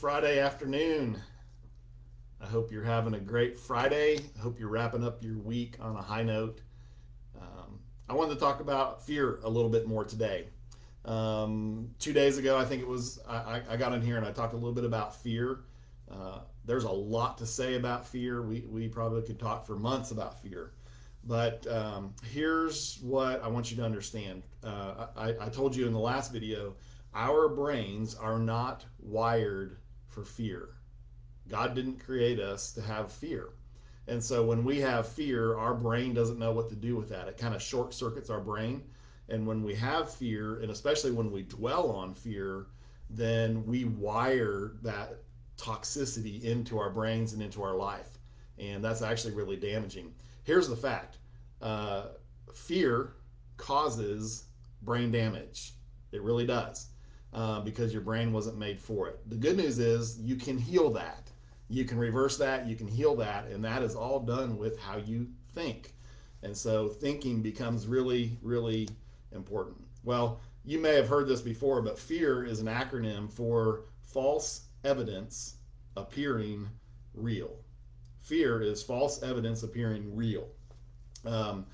Friday afternoon. I hope you're having a great Friday. I hope you're wrapping up your week on a high note. I wanted to talk about fear a little bit more today. 2 days ago, I think it was, I got in here and I talked a little bit about fear. There's a lot to say about fear. We probably could talk for months about fear. But here's what I want you to understand. I told you in the last video, our brains are not wired for fear. God didn't create us to have fear. And so when we have fear, our brain doesn't know what to do with that. It kind of short circuits our brain. And when we have fear, and especially when we dwell on fear, then we wire that toxicity into our brains and into our life. And that's actually really damaging. Here's the fact uh, fear causes brain damage. It really does, because your brain wasn't made for it. The good news is you can heal that. You can reverse that, you can heal that, and that is all done with how you think. And so thinking becomes really, really important. Well, you may have heard this before, but fear is an acronym for false evidence appearing real. Fear is false evidence appearing real. Um,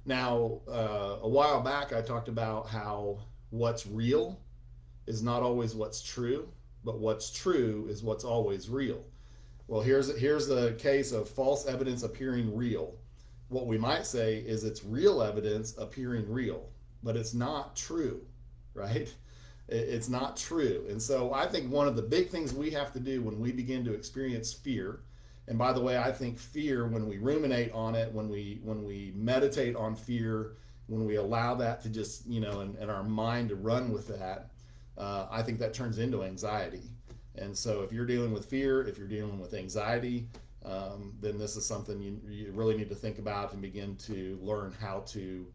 a while back, I talked about how what's real is not always what's true, but what's true is what's always real. Well, here's the case of false evidence appearing real. What we might say is it's real evidence appearing real, but it's not true, right? It's not true. And so I think one of the big things we have to do when we begin to experience fear, and by the way, I think fear, when we ruminate on it, when we meditate on fear, when we allow that to just, and our mind to run with that, I think that turns into anxiety. And so if you're dealing with fear, if you're dealing with anxiety, then this is something you really need to think about and begin to learn how to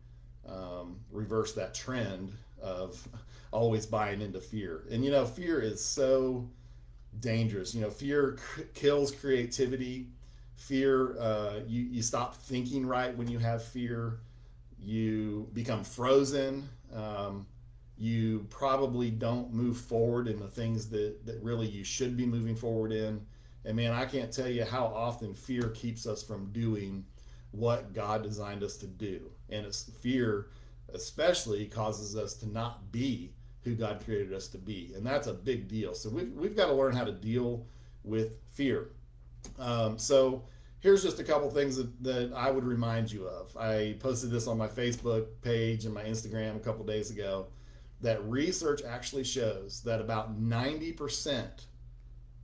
reverse that trend of always buying into fear. And fear is so dangerous. Fear kills creativity. Fear, you stop thinking right when you have fear. You become frozen. You probably don't move forward in the things that really you should be moving forward in. And man, I can't tell you how often fear keeps us from doing what God designed us to do. And fear especially causes us to not be who God created us to be. And that's a big deal. So we've got to learn how to deal with fear. So here's just a couple things that I would remind you of. I posted this on my Facebook page and my Instagram a couple days ago, that research actually shows that about 90%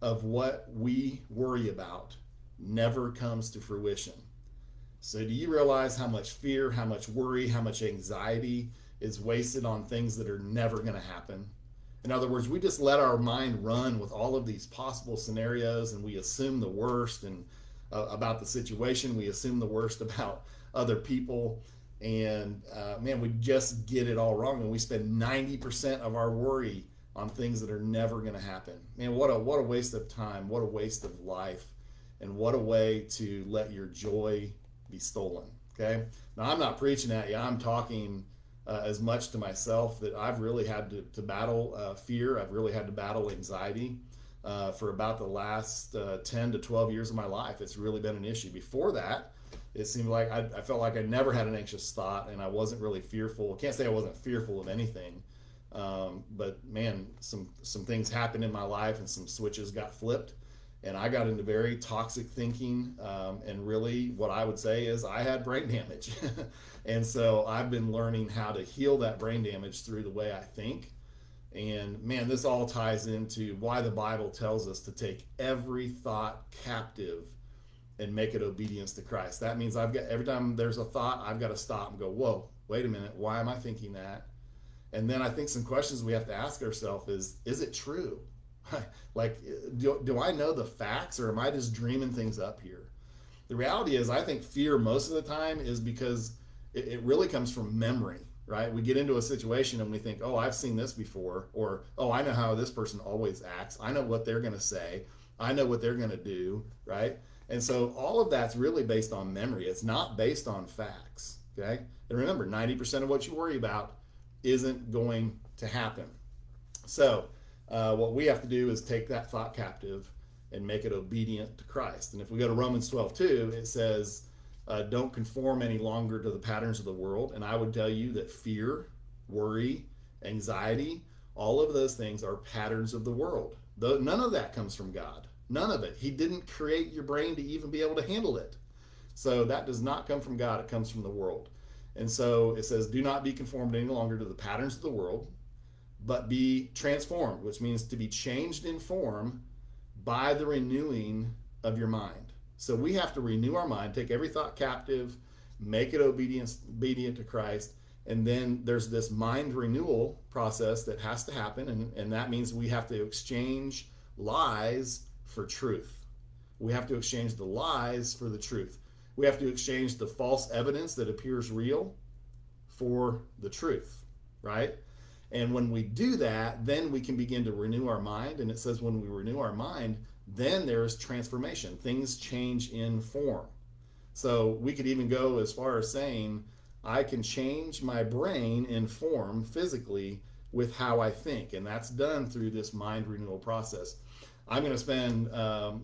of what we worry about never comes to fruition. So do you realize how much fear, how much worry, how much anxiety is wasted on things that are never going to happen? In other words, we just let our mind run with all of these possible scenarios, and we assume the worst and about the situation. We assume the worst about other people. And man, we just get it all wrong, and we spend 90% of our worry on things that are never going to happen. Man, what a waste of time, what a waste of life, and what a way to let your joy be stolen. Okay, now I'm not preaching at you. I'm talking as much to myself that I've really had to battle fear. I've really had to battle anxiety for about the last 10 to 12 years of my life. It's really been an issue. Before that, it seemed like I felt like I never had an anxious thought, and I wasn't really fearful. I can't say I wasn't fearful of anything, but man, some things happened in my life, and some switches got flipped, and I got into very toxic thinking, and really what I would say is I had brain damage. And so I've been learning how to heal that brain damage through the way I think. And man, this all ties into why the Bible tells us to take every thought captive and make it obedience to Christ. That means every time there's a thought, I've got to stop and go, whoa, wait a minute, why am I thinking that? And then I think some questions we have to ask ourselves is it true? Like, do I know the facts, or am I just dreaming things up here? The reality is, I think fear most of the time is because it really comes from memory, right? We get into a situation and we think, oh, I've seen this before, or, oh, I know how this person always acts. I know what they're going to say. I know what they're going to do, right? And so all of that's really based on memory. It's not based on facts, okay? And remember, 90% of what you worry about isn't going to happen. So What we have to do is take that thought captive and make it obedient to Christ. And if we go to Romans 12:2, it says, don't conform any longer to the patterns of the world. And I would tell you that fear, worry, anxiety, all of those things are patterns of the world. Though none of that comes from God. None of it. He didn't create your brain to even be able to handle it. So that does not come from God. It comes from the world. And so it says, do not be conformed any longer to the patterns of the world, but be transformed, which means to be changed in form by the renewing of your mind. So we have to renew our mind, take every thought captive, make it obedient to Christ. And then there's this mind renewal process that has to happen. And that means we have to exchange lies for truth. We have to exchange the lies for the truth. We have to exchange the false evidence that appears real for the truth, right? And when we do that, then we can begin to renew our mind. And it says when we renew our mind, then there's transformation. Things change in form. So we could even go as far as saying, I can change my brain in form physically with how I think. And that's done through this mind renewal process. I'm going to spend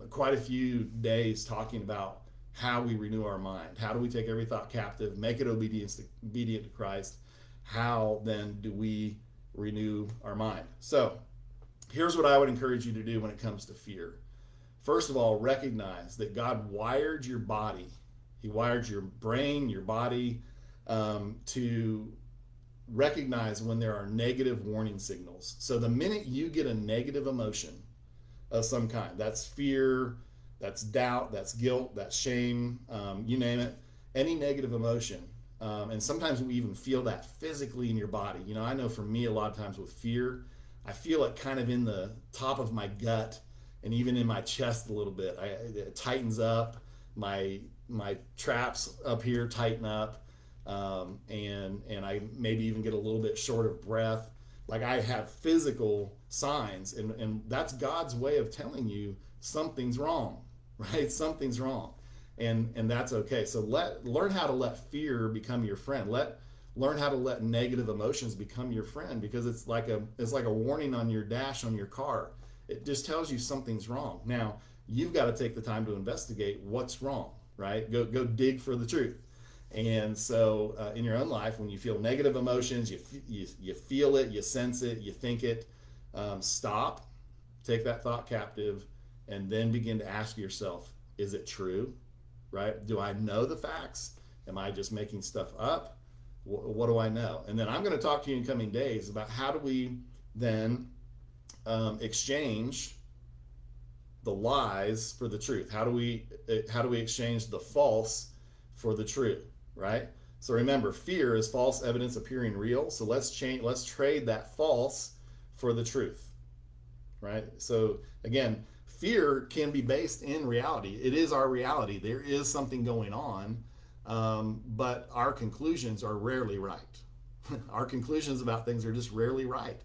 quite a few days talking about how we renew our mind. How do we take every thought captive, make it obedient to Christ? How then do we renew our mind? So here's what I would encourage you to do when it comes to fear. First of all, recognize that God wired your body. He wired your brain, your body, to recognize when there are negative warning signals. So the minute you get a negative emotion of some kind, that's fear, that's doubt, that's guilt, that's shame, you name it, any negative emotion. And sometimes we even feel that physically in your body. You know, I know for me, a lot of times with fear, I feel it kind of in the top of my gut and even in my chest a little bit. It tightens up, my traps up here tighten up, and I maybe even get a little bit short of breath. Like I have physical signs, and that's God's way of telling you something's wrong, right? Something's wrong. And that's okay. So learn how to let fear become your friend. Learn how to let negative emotions become your friend, because it's like a warning on your dash on your car. It just tells you something's wrong. Now you've got to take the time to investigate what's wrong, right? Go dig for the truth. And so in your own life, when you feel negative emotions, you feel it, you sense it, you think it, stop, take that thought captive, and then begin to ask yourself, is it true? Right? Do I know the facts? Am I just making stuff up? What do I know? And then I'm going to talk to you in coming days about how do we then exchange the lies for the truth? How do we exchange the false for the true? Right? So remember, fear is false evidence appearing real. So let's trade that false for the truth. Right? So again, fear can be based in reality. It is our reality. There is something going on, but our conclusions are rarely right. Our conclusions about things are just rarely right.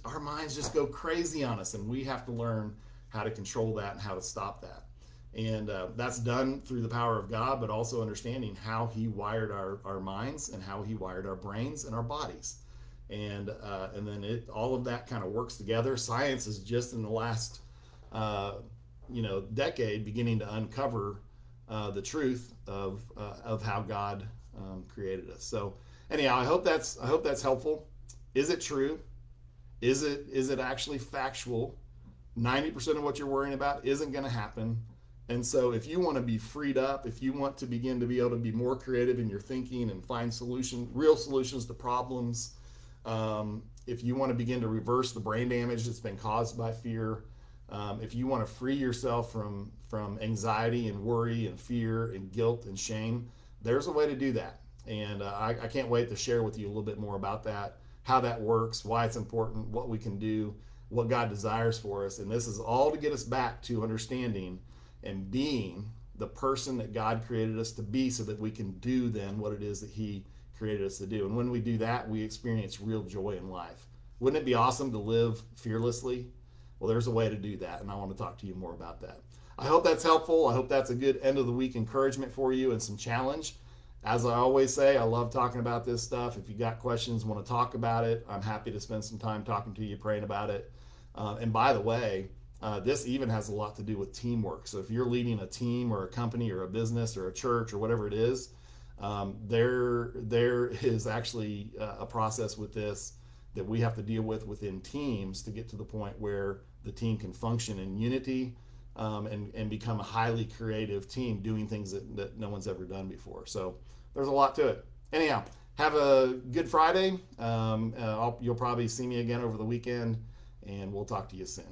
Our minds just go crazy on us, and we have to learn how to control that and how to stop that. And that's done through the power of God, but also understanding how He wired our minds and how He wired our brains and our bodies. And then all of that kind of works together. Science is just in the last decade beginning to uncover the truth of how God created us. So anyhow, I hope that's helpful. Is it true? Is it actually factual? 90% of what you're worrying about isn't going to happen. And so if you want to be freed up, if you want to begin to be able to be more creative in your thinking and find real solutions to problems, if you want to begin to reverse the brain damage that's been caused by fear, if you want to free yourself from anxiety and worry and fear and guilt and shame, there's a way to do that. And I can't wait to share with you a little bit more about that, how that works, why it's important, what we can do, what God desires for us. And this is all to get us back to understanding and being the person that God created us to be, so that we can do then what it is that He created us to do. And when we do that, we experience real joy in life. Wouldn't it be awesome to live fearlessly? Well, there's a way to do that, and I want to talk to you more about that. I hope that's helpful. I hope that's a good end of the week encouragement for you and some challenge. As I always say, I love talking about this stuff. If you got questions, want to talk about it, I'm happy to spend some time talking to you, praying about it. And by the way, this even has a lot to do with teamwork. So if you're leading a team or a company or a business or a church or whatever it is, there is actually a process with this that we have to deal with within teams to get to the point where the team can function in unity, and become a highly creative team doing things that no one's ever done before. So there's a lot to it. Anyhow, have a good Friday. You'll probably see me again over the weekend, and we'll talk to you soon.